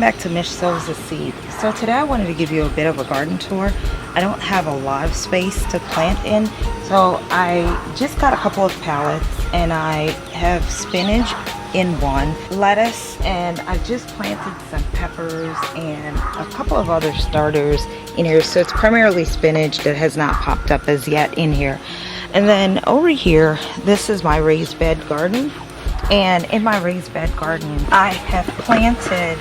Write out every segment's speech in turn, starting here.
back to Mich Sows A Seed. So today I wanted to give you a bit of a garden tour. I don't have a lot of space to plant in, so I just got a couple of pallets and I have spinach in one, lettuce, and I just planted some peppers and a couple of other starters in here. So it's primarily spinach that has not popped up as yet in here. And then over here, this is my raised bed garden. And in my raised bed garden, I have planted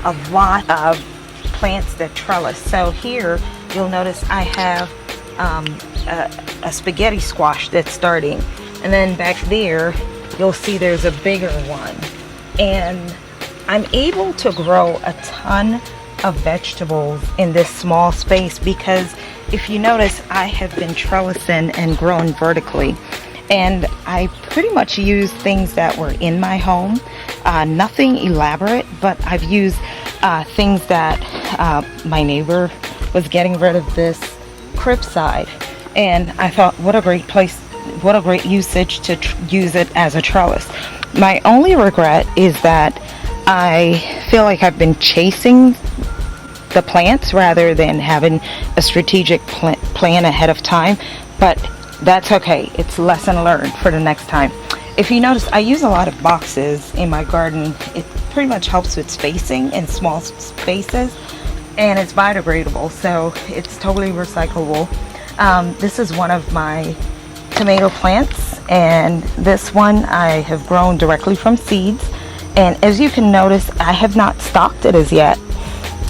a lot of plants that trellis. So here, you'll notice I have a spaghetti squash that's starting. And then back there, you'll see there's a bigger one. And I'm able to grow a ton of vegetables in this small space because if you notice, I have been trellising and growing vertically. And I pretty much use things that were in my home, nothing elaborate, but I've used things that my neighbor was getting rid of this crib side, and I thought, what a great place, what a great usage to use it as a trellis. My only regret is that I feel like I've been chasing the plants rather than having a strategic plan ahead of time, but that's okay. It's lesson learned for the next time. If you notice, I use a lot of boxes in my garden. It pretty much helps with spacing in small spaces, and it's biodegradable, so it's totally recyclable. This is one of my tomato plants, and this one I have grown directly from seeds. And as you can notice, I have not stocked it as yet.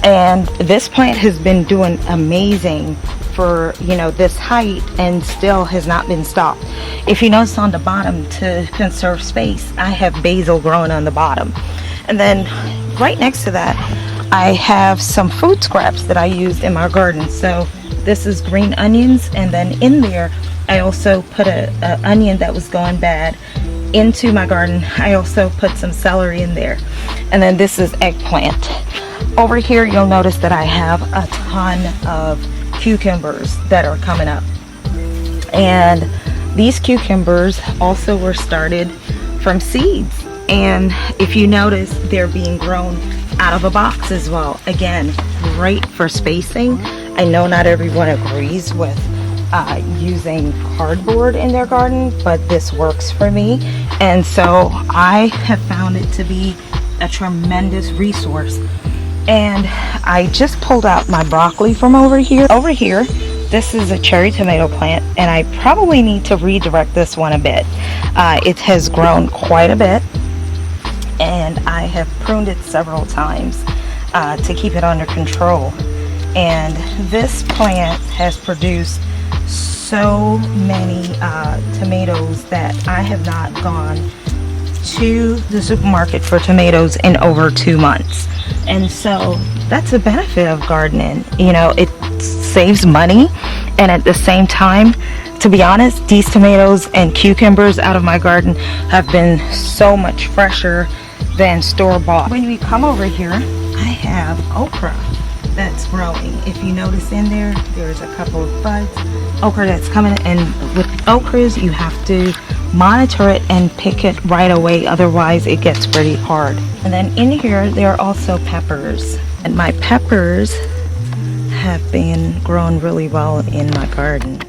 And this plant has been doing amazing for, you know, this height and still has not been stocked. If you notice on the bottom, to conserve space, I have basil growing on the bottom. And then right next to that, I have some food scraps that I used in my garden. So this is green onions, and then in there I also put a onion that was going bad into my garden. I also put some celery in there. And then this is eggplant. Over here you'll notice that I have a ton of cucumbers that are coming up, and these cucumbers also were started from seeds. And if you notice, they're being grown out of a box as well. Again, great for spacing. I know not everyone agrees with using cardboard in their garden, but this works for me, and so I have found it to be a tremendous resource. And I just pulled out my broccoli from over here. Over here, this is a cherry tomato plant, and I probably need to redirect this one a bit. It has grown quite a bit, and I have pruned it several times to keep it under control. And this plant has produced so many tomatoes that I have not gone to the supermarket for tomatoes in over 2 months. And so that's a benefit of gardening. You know, it saves money, and at the same time, to be honest, these tomatoes and cucumbers out of my garden have been so much fresher than store-bought. When we come over here, I have okra that's growing. If you notice in there, there's a couple of buds, okra that's coming, and with okras you have to monitor it and pick it right away, otherwise it gets pretty hard. And then in here there are also peppers, and my peppers have been growing really well in my garden.